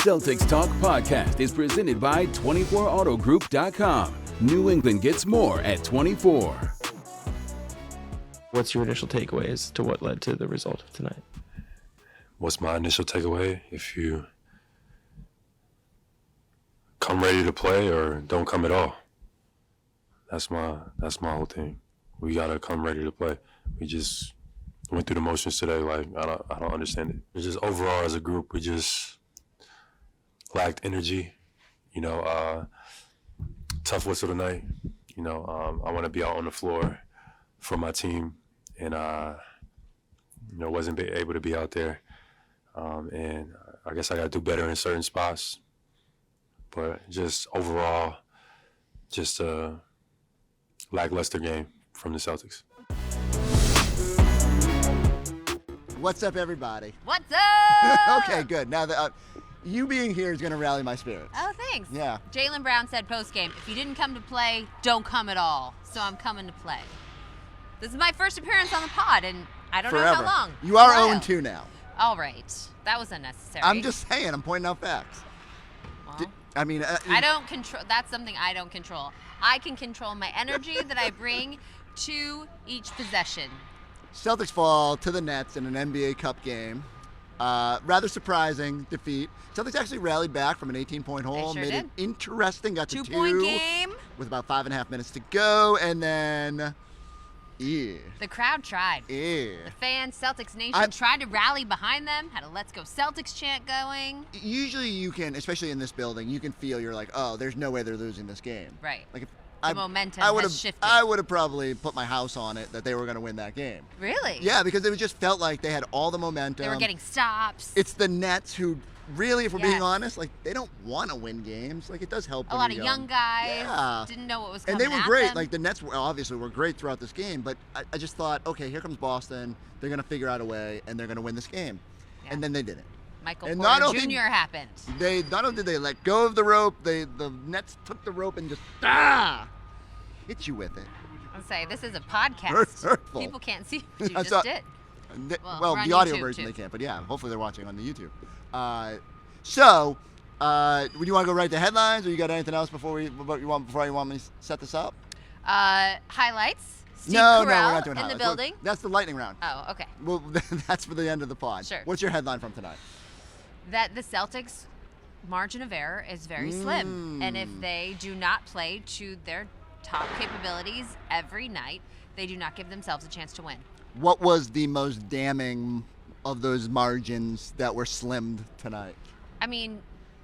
Celtics Talk Podcast is presented by 24autogroup.com. New England gets more at 24. What's your initial takeaways to what led to the result of tonight? What's my initial takeaway? If you come ready to play or don't come at all. That's my whole thing. We gotta come ready to play. We just went through the motions today. Like I don't understand it. It's just overall as a group, we just lacked energy. Tough whistle tonight. I want to be out on the floor for my team, and wasn't able to be out there. And I guess I got to do better in certain spots. But just overall, just a lackluster game from the Celtics. What's up, everybody? What's up? Okay, good. Now that you being here is going to rally my spirits. Oh, thanks. Yeah. Jaylen Brown said post-game, if you didn't come to play, don't come at all. So I'm coming to play. This is my first appearance on the pod, and I don't know how long. You are 0-2 now. All right. That was unnecessary. I'm just saying. I'm pointing out facts. Well, I don't control. That's something I don't control. I can control my energy that I bring to each possession. Celtics fall to the Nets in an NBA Cup game. Rather surprising defeat. Celtics actually rallied back from an 18-point hole, They sure made did. it interesting, got to 2-point game. with about 5.5 minutes to go, and then, The crowd tried. The fans, Celtics Nation, tried to rally behind them, had a Let's Go Celtics chant going. Usually you can, especially in this building, you can feel you're like, oh, there's no way they're losing this game. Right. Like if The momentum has shifted. I would have probably put my house on it that they were going to win that game. Really? Yeah, because it just felt like they had all the momentum. They were getting stops. It's the Nets who really, if we're being Yes. honest, like they don't want to win games. Like it does help. A lot of young guys didn't know what was coming and they were at great. them. Like the Nets obviously were great throughout this game, but I just thought, okay, here comes Boston. They're going to figure out a way, and they're going to win this game. Yeah. And then they didn't. Michael and Porter not only- Jr. happened. They not only did they let go of the rope, the Nets took the rope and just hit you with it. I'll say this is a podcast. Hurtful. People can't see what you I just saw- did. Well, we're on the audio YouTube, version too. they can't, but yeah, hopefully they're watching on the YouTube. So, would you want to go right to headlines, or you got anything else before you want me to set this up? Highlights. Steve No, Carell we're not doing in highlights. the building. Look, that's the lightning round. Oh, okay. Well, that's for the end of the pod. Sure. What's your headline from tonight? That the Celtics' margin of error is very slim, and if they do not play to their top capabilities every night, they do not give themselves a chance to win. What was the most damning of those margins that were slimmed tonight? I mean,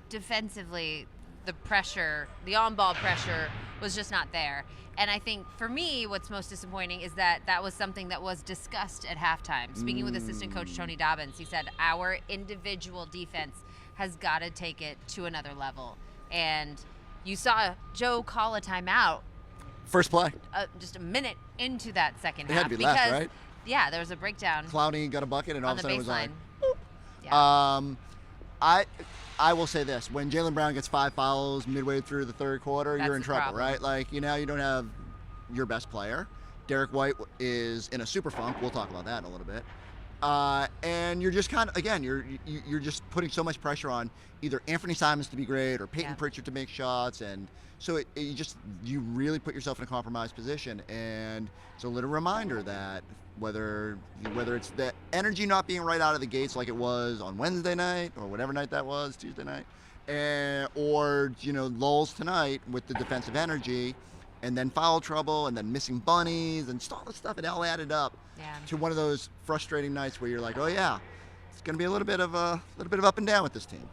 defensively, the pressure, the on-ball pressure was just not there. And I think for me, what's most disappointing is that was something that was discussed at halftime. Speaking with assistant coach Tony Dobbins, he said our individual defense has got to take it to another level. And you saw Joe call a timeout First play. just a minute into that second It half. had to be because, left, right? Yeah, there was a breakdown Clowney got a bucket, and all on of the a sudden it was baseline. like, Yeah. I will say this: when Jaylen Brown gets 5 fouls midway through the third quarter, That's you're in the trouble, problem. right? Like you don't have your best player. Derrick White is in a super funk. We'll talk about that in a little bit. And you're just kind of you're just putting so much pressure on either Anthony Simons to be great or Peyton Pritchard to make shots, and so you really put yourself in a compromised position. And it's a little reminder that whether it's the energy not being right out of the gates like it was on Wednesday night or whatever night that was, Tuesday night, or lulls tonight with the defensive energy, and then foul trouble, and then missing bunnies, and just all this stuff, it all added up to one of those frustrating nights where you're like, oh yeah, it's going to be a little bit of up and down with this team.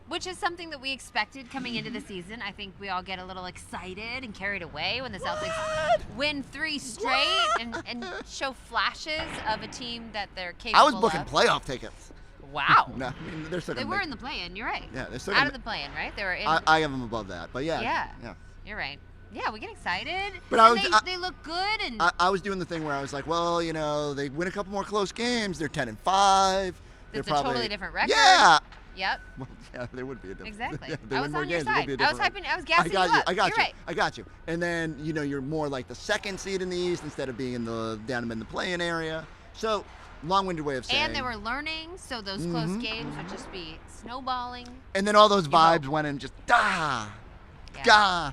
Which is something that we expected coming into the season. I think we all get a little excited and carried away when the Celtics win 3 straight and show flashes of a team that they're capable of. I was booking playoff tickets. Wow. No, I mean, they're still They gonna were in the play-in, you're right. Yeah, they're still out gonna of the play-in, right? They were in. I have them above that, but yeah. Yeah. You're right. Yeah, we get excited. But they look good, and I was doing the thing where I was like, well, they win a couple more close games. They're 10-5. it's a totally different record. Yeah. Yep. Well, yeah, there would be a difference. Exactly. Yeah, they I win was more on your games, it would side. be a I was different hyping. I was gassing you up. I got You're you. right. I got you. And then you're more like the second seed in the East instead of being down in the play-in area. So long-winded way of saying. And they were learning, so those close games would just be snowballing. And then all those vibes went in just da,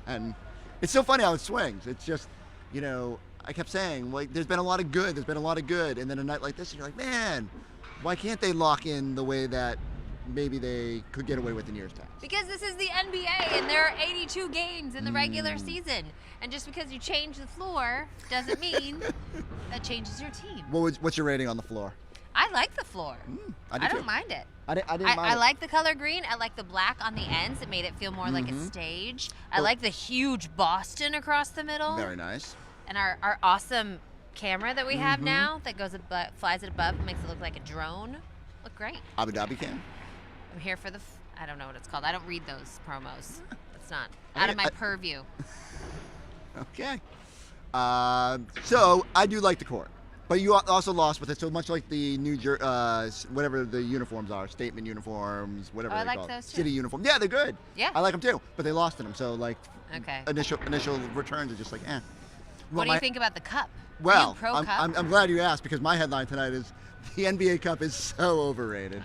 and it's so funny how it swings. It's just, you know, I kept saying, like, there's been a lot of good, and then a night like this, you're like, man, why can't they lock in the way that maybe they could get away with in years past? Because this is the NBA, and there are 82 games in the regular season. And just because you change the floor doesn't mean that changes your team. What's your rating on the floor? I like the floor. I don't mind it. I didn't mind it. I like the color green. I like the black on the ends. It made it feel more like a stage. I like the huge Boston across the middle. Very nice. And our awesome camera that we have now that goes above, flies it above, makes it look like a drone. Look great. Abu Dhabi cam. I'm here for the, I don't know what it's called. I don't read those promos. It's not out of my purview. Okay. So I do like the court, but you also lost with it. So much like the whatever the uniforms are, statement uniforms, whatever I they like call those it. too. City uniform. Yeah, they're good. Yeah. I like them too, but they lost in them. So like, Okay. initial returns are just like, eh. What do you think about the cup? Well, Are you pro cup? I'm glad you asked, because my headline tonight is the NBA Cup is so overrated.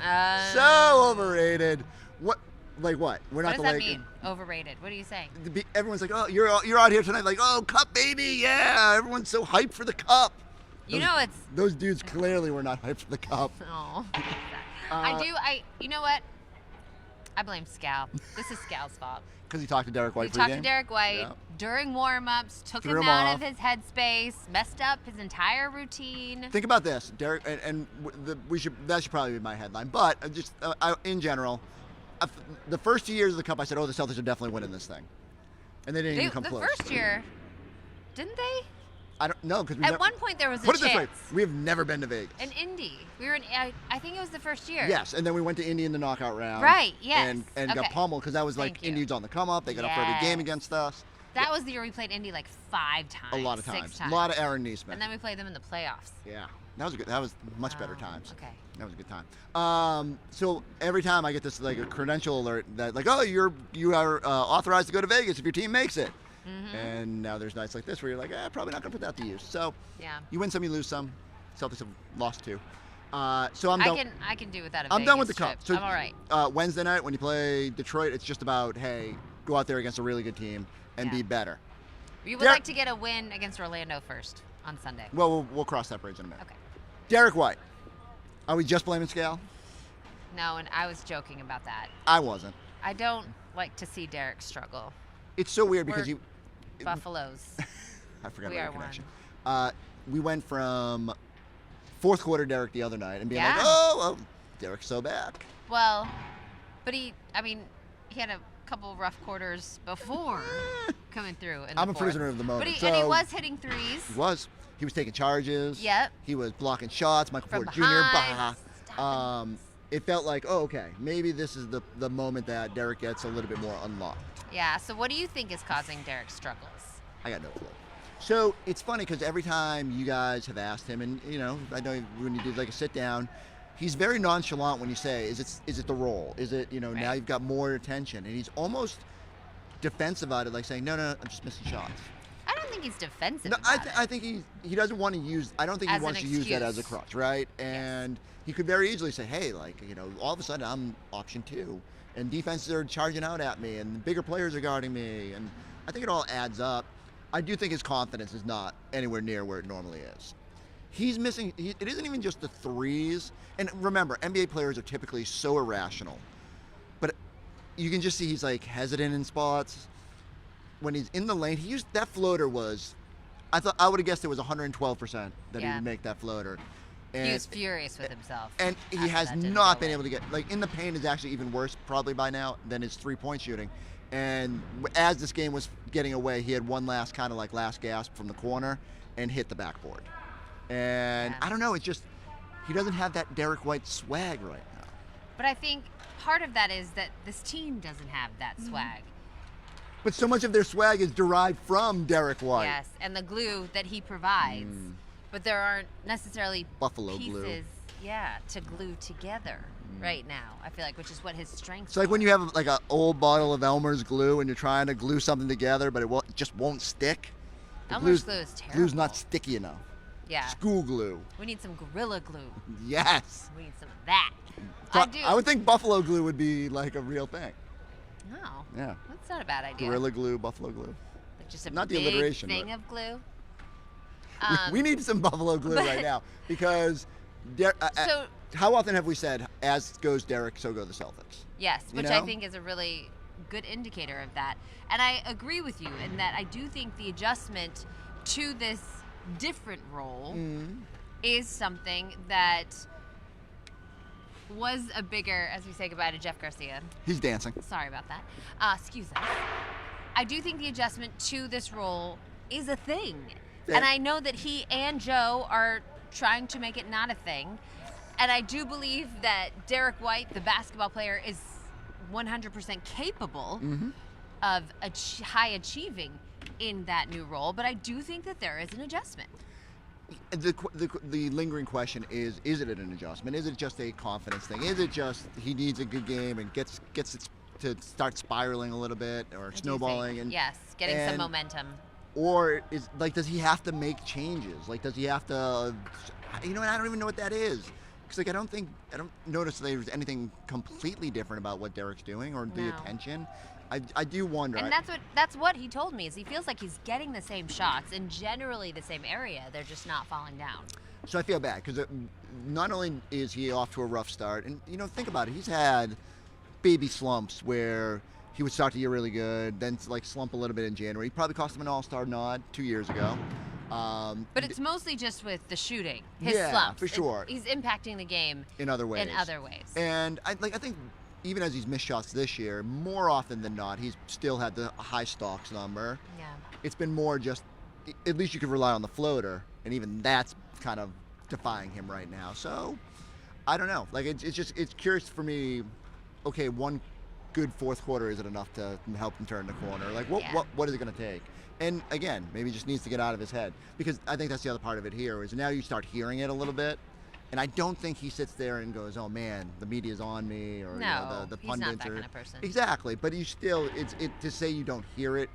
So overrated. What? Like what? We're What not does the that Lakers. mean? Overrated. What are you saying? Everyone's like, oh, you're out here tonight, like, oh, cup baby, yeah. Everyone's so hyped for the cup. You know it's. Those dudes clearly were not hyped for the cup. Oh. You know what? I blame Scal. This is Scal's fault. Because he talked to Derrick White He talked to pregame? Derrick White Yeah. during warm-ups, took Threw him him out off. of his headspace, messed up his entire routine. Think about this, Derrick, that should probably be my headline. But in general, the first 2 years of the cup, I said, oh, the Celtics are definitely winning this thing, and they didn't even come the close. first year, didn't they? I don't know, because At one point there was a put it chance. this way, we have never been to Vegas. In Indy, we were in. I think it was the first year. Yes, and then we went to Indy in the knockout round. Right, yes. And got Okay. pummeled because that was like Thank you. Indy's on the come up. They got up for every game Yes. against us. That was the year we played Indy like 5 times. A lot of 6 times. times. A lot of Aaron Neesmith. And then we played them in the playoffs. Yeah, that was good. That was much better times. Okay. That was a good time. So every time I get this like a credential alert that like, oh, you are authorized to go to Vegas if your team makes it. And now there's nights like this where you're like, probably not gonna put that to use. So Yeah. you win some, you lose some. Celtics have lost 2. So I'm done. I can do without a I'm Vegas done with the trip. cup. So I'm all right. Wednesday night when you play Detroit, it's just about, hey, go out there against a really good team and Yeah. be better. We would like to get a win against Orlando first on Sunday. Well, we'll cross that bridge in a minute. Okay. Derrick White. Are we just blaming Scale? No, and I was joking about that. I wasn't. I don't like to see Derrick struggle. It's so weird because We're Buffaloes. I forgot We about are the connection. one. We went from fourth quarter Derrick the other night and being like, Yeah. oh, Derrick's so back. Well, but he had a couple rough quarters before coming through. In the I'm a fourth. prisoner of the moment. But and he So- was hitting threes. He was. He was taking charges. Yep. He was blocking shots. Michael From Porter Jr. behind. It felt like, oh, okay, maybe this is the moment that Derrick gets a little bit more unlocked. Yeah. So what do you think is causing Derrick's struggles? I got no clue. So it's funny because every time you guys have asked him, and you know, I know when you do like a sit down, he's very nonchalant when you say, "Is it the role? Is it now Right. you've got more attention?" And he's almost defensive about it, like saying, "No, I'm just missing shots." I don't think he's defensive. No, about it. I think he doesn't want to use. I don't think he As an wants to use that as a excuse. crutch, right? And he could very easily say, "Hey, all of a sudden I'm option 2, and defenses are charging out at me, and bigger players are guarding me," and I think it all adds up. I do think his confidence is not anywhere near where it normally is. He's missing. It isn't even just the threes. And remember, NBA players are typically so irrational, but you can just see he's like hesitant in spots. When he's in the lane, he used that floater was. I would have guessed it was 112% that he Yeah. would make that floater. He And, was furious with himself. and he after has that didn't not go been in. able to get in the paint is actually even worse probably by now than his 3-point shooting. And as this game was getting away, he had one last kind of like last gasp from the corner and hit the backboard. And Yeah. I don't know, it's just he doesn't have that Derrick White swag right now. But I think part of that is that this team doesn't have that Mm-hmm. swag. But so much of their swag is derived from Derrick White. Yes, and the glue that he provides. But there aren't necessarily Buffalo pieces, glue. to glue together right now. I feel like, which is what his strengths. It's like when you have like an old bottle of Elmer's glue and you're trying to glue something together, but it just won't stick. The Elmer's glue is terrible. Glue's not sticky enough. Yeah. School glue. We need some Gorilla Glue. Yes. We need some of that. So I do. I would think buffalo glue would be like a real thing. No. Yeah. That's not a bad idea. Gorilla glue, buffalo glue. Like just a Not the big alliteration, thing but- of glue. We need some buffalo glue right now because So how often have we said, as goes Derrick, so go the Celtics? yes, You which know? I think is a really good indicator of that. And I agree with you in that I do think the adjustment to this different role is something that was a bigger, as we say goodbye to Jeff Garcia. He's dancing. Sorry about that. Excuse us. I do think the adjustment to this role is a thing. Yeah. And I know that he and Joe are trying to make it not a thing. And I do believe that Derrick White, the basketball player, is 100% capable of high achieving in that new role. But I do think that there is an adjustment. The lingering question is it an adjustment? Is it just a confidence thing? Is it just he needs a good game and gets it to start spiraling a little bit or I do snowballing? think, And yes, getting some momentum. Or is does he have to make changes? Like, does he have to? And I don't even know what that is. Because I don't notice there's anything completely different about what Derrick's doing or the No. attention. I do wonder. And that's what he told me is he feels like he's getting the same shots in generally the same area. They're just not falling down. So I feel bad because not only is he off to a rough start, and think about it, he's had baby slumps where he would start the year really good, then like slump a little bit in January. He probably cost him an All-Star nod 2 years ago. But it's mostly just with the shooting, his Yeah, slumps. for sure. He's impacting the game in other ways. And I think even as he's missed shots this year, more often than not, he's still had the high stocks number. Yeah. It's been more just, at least you could rely on the floater, and even that's kind of defying him right now. So, I don't know. Like, it's curious for me, okay, one good fourth quarter, is it enough to help him turn the corner? Like, what is it going to take? And again, maybe he just needs to get out of his head. Because I think that's the other part of it here, is now you start hearing it a little bit. And I don't think he sits there and goes, "Oh man, the media's on me," or No, the he's pundits not that are kind of person. Exactly, but you still, to say you don't hear it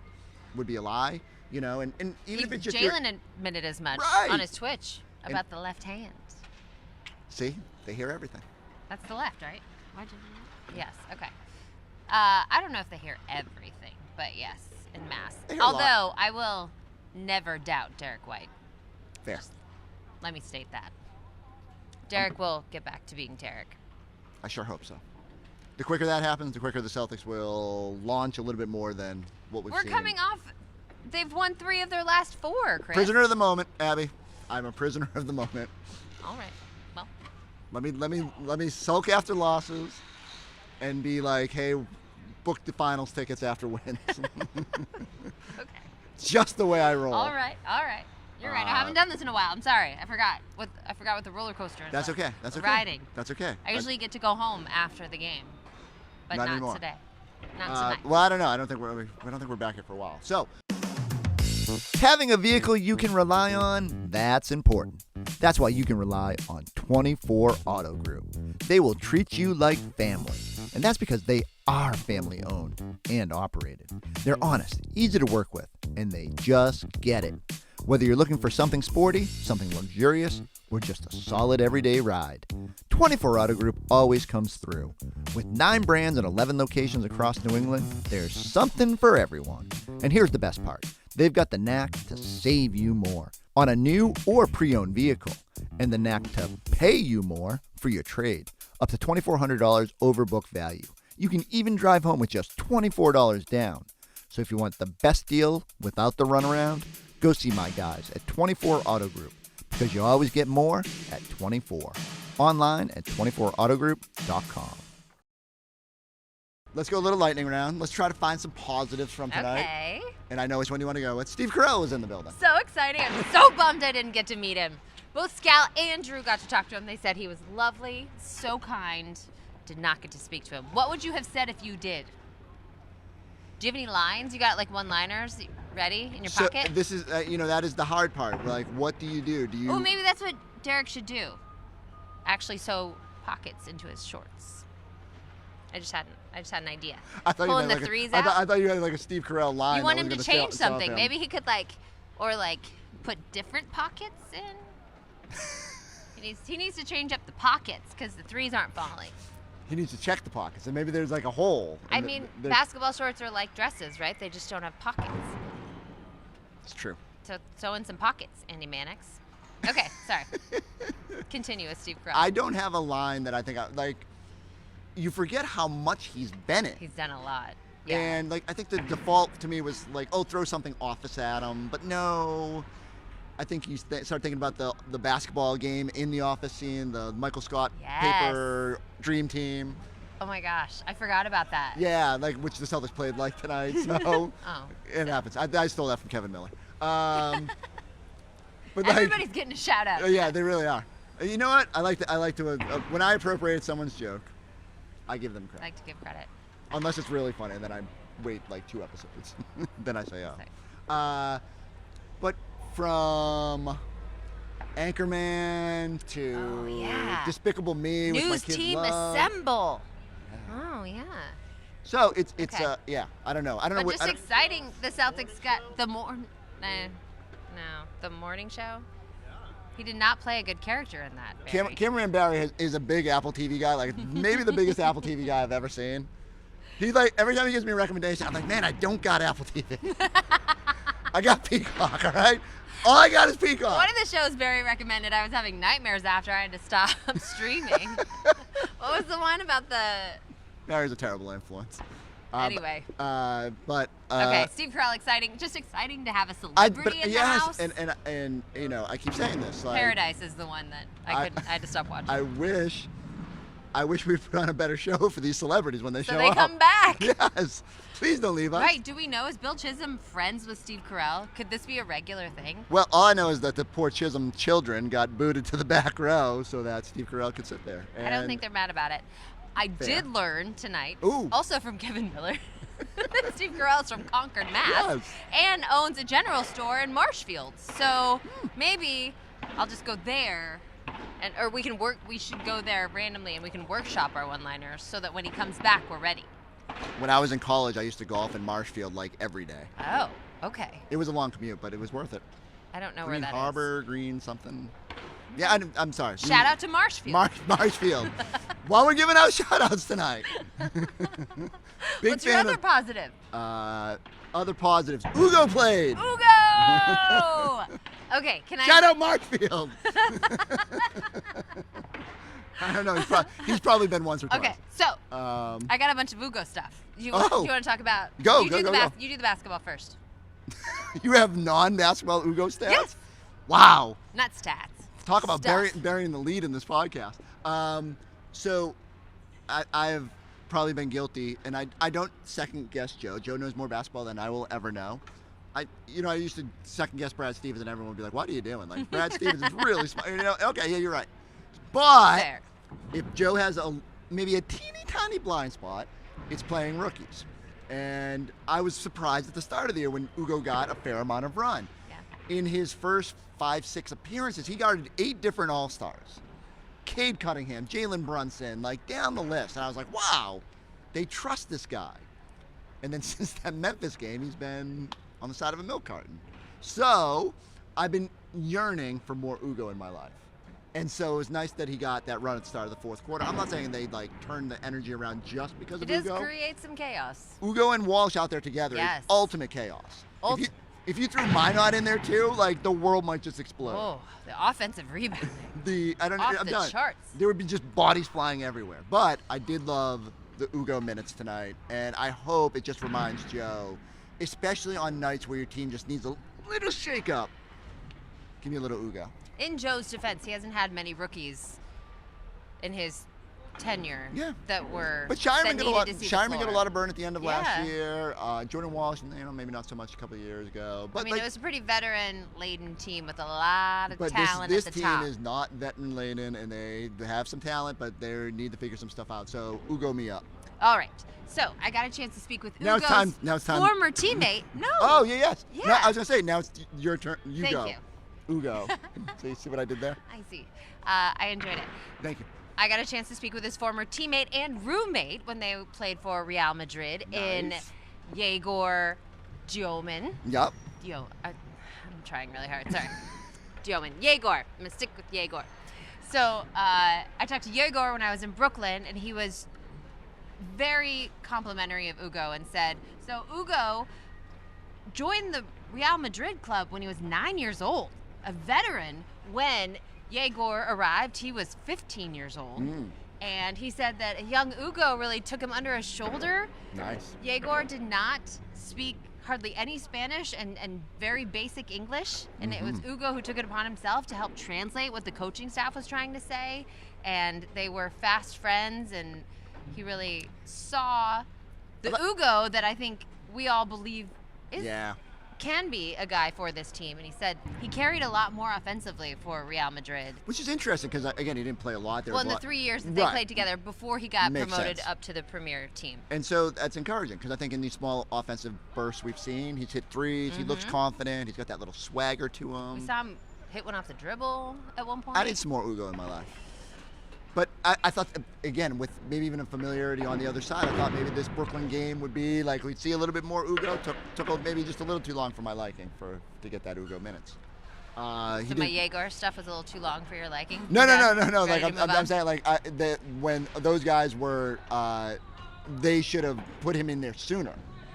would be a lie, And even if it's just Jalen admitted as much Right. on his Twitch about the left hand. see, they hear everything. That's the left, right? Yes. Okay. I don't know if they hear everything, but yes, in mass. They hear a lot. Although I will never doubt Derrick White. Fair. Let me state that. Derrick will get back to being Derrick. I sure hope so. The quicker that happens, the quicker the Celtics will launch a little bit more than what we've We're seen. coming off. They've won 3 of their last 4, Chris. Prisoner of the moment, Abby. I'm a prisoner of the moment. All right. Well, Let me sulk after losses, and be like, hey, book the finals tickets after wins. okay. Just the way I roll. All right. You're right. I haven't done this in a while. I'm sorry. I forgot what the roller coaster is. That's like. okay. That's The okay. Riding. That's okay. I usually get to go home after the game, but Not not anymore. today. Not tonight. Well, I don't know. I don't think we're back here for a while. So, having a vehicle you can rely on, that's important. That's why you can rely on 24 Auto Group. They will treat you like family. And that's because they are family owned and operated. They're honest, easy to work with, and they just get it. Whether you're looking for something sporty, something luxurious, or just a solid everyday ride, 24 Auto Group always comes through. With 9 brands and 11 locations across New England, there's something for everyone. And here's the best part. They've got the knack to save you more on a new or pre-owned vehicle, and the knack to pay you more for your trade, up to $2,400 over book value. You can even drive home with just $24 down. So if you want the best deal without the runaround, go see my guys at 24 Auto Group, because you always get more at 24. Online at 24autogroup.com. Let's go a little lightning round. Let's try to find some positives from tonight. Okay. And I know which one you want to go with. Steve Carell is in the building. So exciting. I'm so bummed I didn't get to meet him. Both Scal and Drew got to talk to him. They said he was lovely, so kind. Did not get to speak to him. What would you have said if you did? Do you have any lines? You got like one-liners ready in your pocket? So this is, that is the hard part. We're like, what do you do? Do you? Oh, maybe that's what Derrick should do. Actually sew pockets into his shorts. I just had an idea. I thought Pulling you the meant threes I out. thought you had like a Steve Carell line. You want that him was to gonna change sell something. him. Maybe he could put different pockets in. He needs to change up the pockets because the threes aren't falling. He needs to check the pockets, and maybe there's like a hole. I mean, basketball shorts are like dresses, right? They just don't have pockets. It's true. So sew in some pockets, Andy Mannix. Okay, sorry. Continue with Steve Carell. I don't have a line that I think like. You forget how much he's been in. He's done a lot. Yeah. And like I think the default to me was like, oh, throw something office at him, but no. I think you start thinking about the basketball game in the office scene, the Michael Scott paper dream team. Oh my gosh, I forgot about that. Yeah, like which the Celtics played like tonight. So it happens. I stole that from Kevin Miller. But everybody's getting a shout out. Yeah, they really are. You know what? I like to when I appropriate someone's joke, I give them credit. I like to give credit. Unless it's really funny, then I wait like 2 episodes. Then I say, oh. But from Anchorman to Despicable Me with my News kids team love. assemble. Yeah. Oh yeah. So it's Okay. yeah. I don't know. But just exciting. The Celtics got the the morning show. He did not play a good character in that. Barry. Cameron Barry is a big Apple TV guy, like maybe the biggest Apple TV guy I've ever seen. He's like, every time he gives me a recommendation, I'm like, man, I don't got Apple TV. I got Peacock, all right? All I got is Peacock. One of the shows Barry recommended, I was having nightmares after I had to stop streaming. What was the one about the... Barry's a terrible influence. Anyway. Okay, Steve Carell, exciting to have a celebrity in the house. And you know, I keep saying this. Like, Paradise is the one that I had to stop watching. I wish we'd put on a better show for these celebrities when they show up. So they come back. Yes. Please don't leave us. Right. Do we know, is Bill Chisholm friends with Steve Carell? Could this be a regular thing? Well, all I know is that the poor Chisholm children got booted to the back row so that Steve Carell could sit there. I don't think they're mad about it. I did learn tonight, also from Kevin Miller, that Steve Carell's from Concord, Mass, and owns a general store in Marshfield. So maybe I'll just go there, or we should go there randomly and we can workshop our one-liners so that when he comes back, we're ready. When I was in college, I used to golf in Marshfield like every day. Oh, okay. It was a long commute, but it was worth it. I don't know Green where that Harbor, is. Green something. Yeah, I'm sorry. Shout out to Marshfield. Marshfield. While we're giving out shout outs tonight. What's your other positive? Other positives. Ugo played. Ugo! Okay, can I... Shout out Marshfield. I don't know. He's probably been once or twice. Okay, so I got a bunch of Ugo stuff. You want to talk about... Go. You do the basketball first. You have non-basketball Ugo stats? Yes. Wow. Not stats. Talk about burying the lead in this podcast. So I've probably been guilty, and I don't second guess Joe. Joe knows more basketball than I will ever know. I used to second guess Brad Stevens, and everyone would be like, "What are you doing?" Like Brad Stevens is really smart. Okay, yeah, you're right. But if Joe has maybe a teeny tiny blind spot, it's playing rookies. And I was surprised at the start of the year when Ugo got a fair amount of run. Yeah. In his first 5-6 appearances, he guarded 8 different All-Stars. Cade Cunningham, Jalen Brunson, like down the list. And I was like, wow, they trust this guy. And then since that Memphis game, he's been on the side of a milk carton. So I've been yearning for more Ugo in my life. And so it was nice that he got that run at the start of the fourth quarter. I'm not saying they turned the energy around just because of Ugo. It does create some chaos. Ugo and Walsh out there together is ultimate chaos. If you threw Minot in there too, like the world might just explode. Oh, the offensive rebounding. I'm done. Charts. There would be just bodies flying everywhere. But I did love the Ugo minutes tonight, and I hope it just reminds Joe, especially on nights where your team just needs a little shake-up. Give me a little Ugo. In Joe's defense, he hasn't had many rookies in his tenure that were. But Shireman got a lot of burn at the end of last year. Jordan Walsh, maybe not so much a couple of years ago. But it was a pretty veteran-laden team with a lot of talent this at the top. This team is not veteran-laden, and they have some talent, but they need to figure some stuff out. So Ugo me up. All right. So I got a chance to speak with Ugo's now it's time. former teammate. No. Oh yes. Yeah. No, I was gonna say now it's your turn. Thank you. Ugo. So you see what I did there? I see. I enjoyed it. Thank you. I got a chance to speak with his former teammate and roommate when they played for Real Madrid in Yegor Djoman. Yep. I'm trying really hard. Sorry. Dioman. Yegor. I'm going to stick with Yegor. So I talked to Yegor when I was in Brooklyn, and he was very complimentary of Ugo and said, so Ugo joined the Real Madrid club when he was 9 years old, a veteran. When Yegor arrived, he was 15 years old. And he said that a young Ugo really took him under his shoulder. Nice. Yegor did not speak hardly any Spanish and very basic English. And it was Ugo who took it upon himself to help translate what the coaching staff was trying to say. And they were fast friends, and he really saw the Ugo that I think we all believe can be a guy for this team. And he said he carried a lot more offensively for Real Madrid. Which is interesting because, again, he didn't play a lot. Well, in the 3 years that they played together before he got promoted up to the premier team. And so that's encouraging because I think in these small offensive bursts we've seen, he's hit threes, he looks confident, he's got that little swagger to him. We saw him hit one off the dribble at one point. I need some more Ugo in my life. But I thought, again, with maybe even a familiarity on the other side, I thought maybe this Brooklyn game would be like we'd see a little bit more Ugo. Took maybe just a little too long for my liking to get that Ugo minutes. So my Yegor stuff was a little too long for your liking? No. Like I'm saying, like when those guys were, they should have put him in there sooner.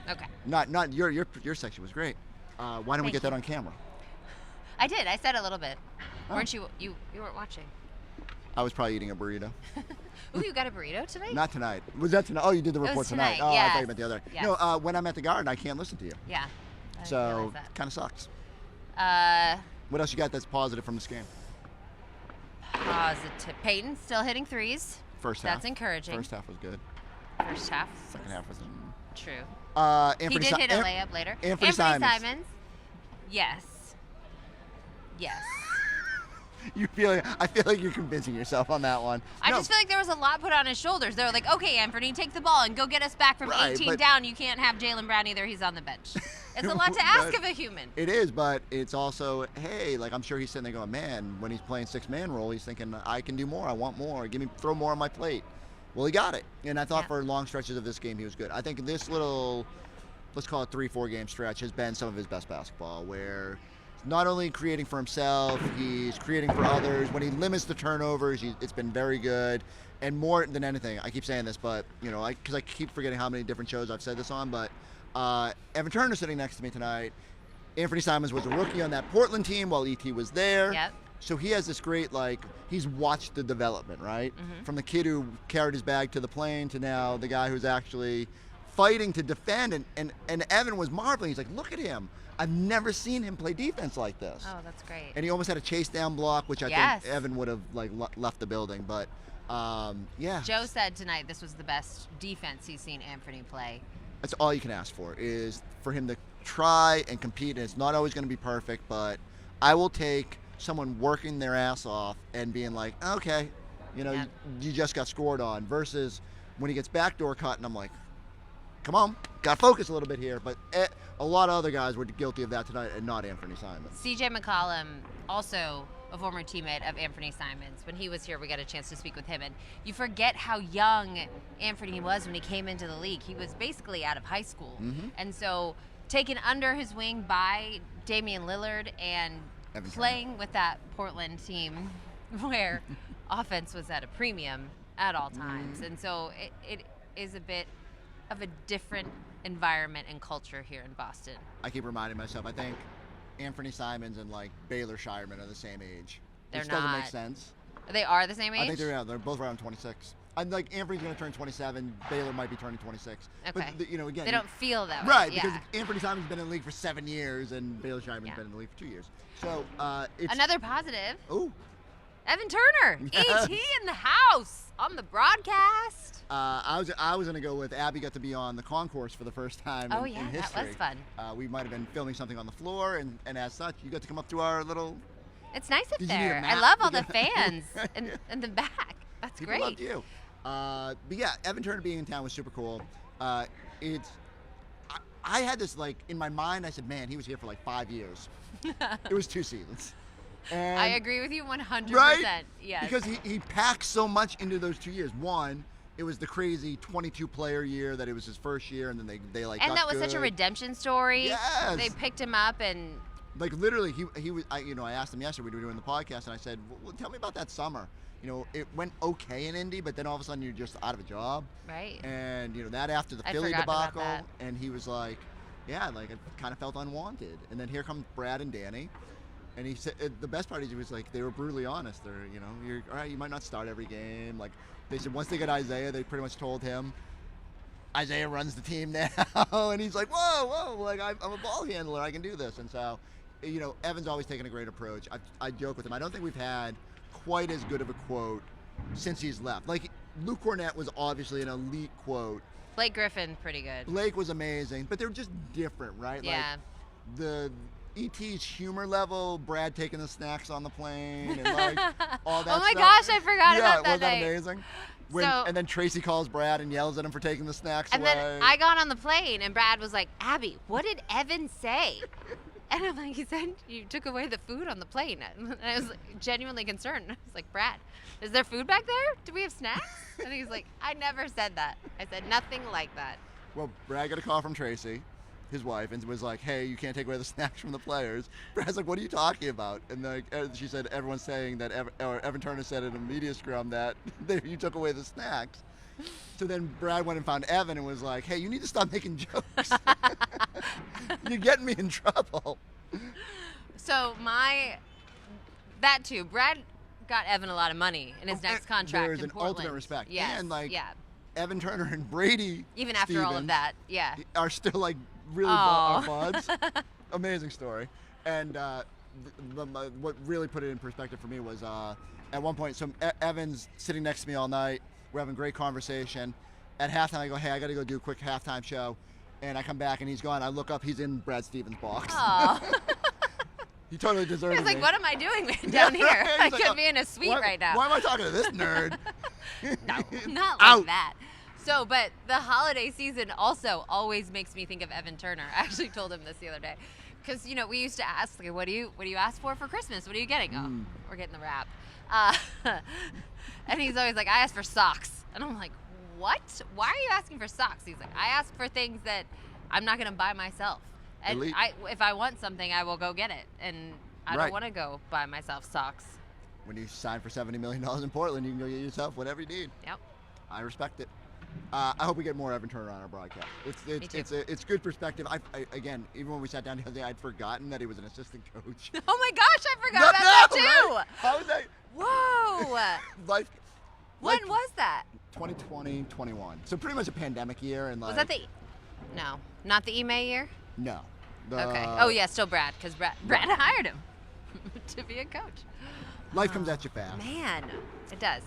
Okay. Not your section was great. Why don't we get that on camera? I did. I said a little bit. Weren't you? You weren't watching. I was probably eating a burrito. Ooh, you got a burrito tonight? Not tonight. Was that tonight? Oh, you did the report tonight. Oh, yes. I thought you meant the other. Yes. No, when I'm at the Garden, I can't listen to you. Yeah. So kind of sucks. What else you got that's positive from this game? Positive. Peyton still hitting threes. First half. That's encouraging. First half was good. First half. Second half was. True. He did hit a layup later. Anthony Simons. Yes. I feel like you're convincing yourself on that one. I just feel like there was a lot put on his shoulders. They were like, okay, Anthony, take the ball and go get us back from 18 down. You can't have Jaylen Brown either. He's on the bench. It's a lot to ask of a human. It is, but it's also, hey, like I'm sure he's sitting there going, man, when he's playing six-man role, he's thinking, I can do more. I want more. Throw more on my plate. Well, he got it. And I thought for long stretches of this game, he was good. I think this little, let's call it 3-4 game stretch has been some of his best basketball, where not only creating for himself, he's creating for others. When he limits the turnovers, it's been very good. And more than anything, I keep saying this, but, because I keep forgetting how many different shows I've said this on, but Evan Turner sitting next to me tonight. Anthony Simons was a rookie on that Portland team while E.T. was there. Yep. So he has this great, he's watched the development, right? From the kid who carried his bag to the plane to now the guy who's actually fighting to defend. And Evan was marveling. He's like, look at him. I've never seen him play defense like this. Oh, that's great. And he almost had a chase down block, which I think Evan would have left the building. But yeah. Joe said tonight this was the best defense he's seen Anthony play. That's all you can ask for, is for him to try and compete. And it's not always going to be perfect, but I will take someone working their ass off and being like, okay, you just got scored on, versus when he gets backdoor cut and I'm like, come on, got to focus a little bit here. But a lot of other guys were guilty of that tonight, and not Anthony Simons. C.J. McCollum, also a former teammate of Anthony Simons. When he was here, we got a chance to speak with him. And you forget how young Anthony was when he came into the league. He was basically out of high school. And so taken under his wing by Damian Lillard and playing with that Portland team where offense was at a premium at all times. And so it is a bit of a different environment and culture here in Boston. I keep reminding myself, I think Anthony Simons and Baylor Shireman are the same age. They're which not. Doesn't make sense. They are the same age? I think they're both around 26. I'm like, Anthony's going to turn 27. Baylor might be turning 26. Okay. But, again. They don't feel that way. Right, because Anthony Simon's been in the league for 7 years and Baylor Shireman's been in the league for 2 years. So, it's... Another positive. Ooh. Evan Turner. Yes. E.T. in the house on the broadcast. I was going to go with Abby got to be on the concourse for the first time in history. That was fun. We might have been filming something on the floor, and as such, you got to come up to our little... It's nice up Did you need a there. map? I love all the fans in the back. That's People great. loved you. But yeah, Evan Turner being in town was super cool. I had this in my mind. I said, man, he was here for 5 years. It was 2 seasons. And, I agree with you 100%. Right? Yes. Because he packed so much into those 2 years. One, it was the crazy 22-player year that it was his first year, and then they and that was such a redemption story. Yes. They picked him up, and Like literally, he was. I asked him yesterday. We were doing the podcast, and I said, "Well, tell me about that summer. It went okay in Indy, but then all of a sudden you're just out of a job." Right. And that after the I'd Philly forgotten about debacle, that. and he was like, "Yeah, like I kind of felt unwanted." And then here comes Brad and Danny, and he said the best part is he was like, they were brutally honest. They're you're all right. You might not start every game. Like they said, once they got Isaiah, they pretty much told him, Isaiah runs the team now, and he's like, whoa, like I'm a ball handler. I can do this. And so, Evan's always taken a great approach. I joke with him. I don't think we've had quite as good of a quote since he's left. Like Luke Cornett was obviously an elite quote. Blake Griffin, pretty good. Blake was amazing, but they're just different, right? Yeah. Like the ET's humor level, Brad taking the snacks on the plane, and like all that. Oh my stuff. gosh, I forgot about that wasn't that night. amazing? So- And then Tracy calls Brad and yells at him for taking the snacks And away. then I got on the plane, and Brad was like, Abby, what did Evan say? And I'm like, he said you took away the food on the plane. And I was genuinely concerned. I was like, Brad, is there food back there? Do we have snacks? And he's like, I never said that. I said nothing like that. Well, Brad got a call from Tracy, his wife, and was like, hey, you can't take away the snacks from the players. Brad's like, what are you talking about? And she said, everyone's saying that, Evan Turner said in a media scrum that you took away the snacks. So then Brad went and found Evan and was like, hey, you need to stop making jokes. You're getting me in trouble. So that too, Brad got Evan a lot of money in his next contract There's in an Portland. ultimate respect. Yes, And yeah. Evan Turner and Brady Even after all of Stevens that, yeah. are still like really Aw. buds. Amazing story. And what really put it in perspective for me was at one point, so Evan's sitting next to me all night. We're having great conversation. At halftime, I go, hey, I got to go do a quick halftime show. And I come back and he's gone. I look up, he's in Brad Stevens' box. Oh. He totally He deserted was like, me. what am I doing down here? He's I like, could be in a suite right now. Why am I talking to this nerd? No, not like Out. that. So, but the holiday season also always makes me think of Evan Turner. I actually told him this the other day. Because, we used to ask, like, what do you ask for Christmas? What are you getting? Oh, we're getting the wrap. And he's always like, I asked for socks. And I'm like, what? Why are you asking for socks? He's like, I ask for things that I'm not going to buy myself. And Elite. if I want something, I will go get it. And I Right. don't want to go buy myself socks. When you sign for $70 million in Portland, you can go get yourself whatever you need. Yep. I respect it. I hope we get more Evan Turner on our broadcast. It's good perspective. Again, even when we sat down the other day, I'd forgotten that he was an assistant coach. Oh my gosh, I forgot about that too. Right? How was that? Whoa. Life. When was that? 2020, 21. So pretty much a pandemic year, and like. Was that No, not the Ime year. No. Okay. Oh yeah, still Brad, because Brad hired him to be a coach. Life comes at you fast. Man, it does.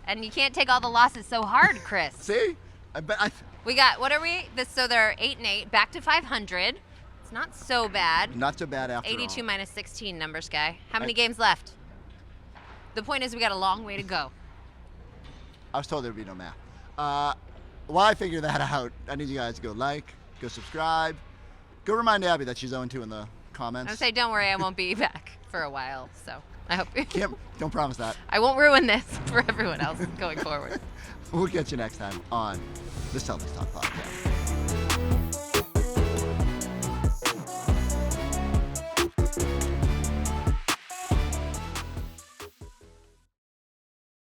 And you can't take all the losses so hard, Chris. See, I bet We got, what are we? So they're 8-8, back to 500. It's not so bad. not so bad after 82 all. minus 16 numbers, guy. How many games left? The point is we got a long way to go. I was told there'd be no math. While I figure that out, I need you guys to go like, go subscribe, go remind Abby that she's 0-2 in the comments. I would say, don't worry, I won't be back for a while. So I hope Don't promise that. I won't ruin this for everyone else going forward. We'll get you next time on the Celtics Talk Podcast.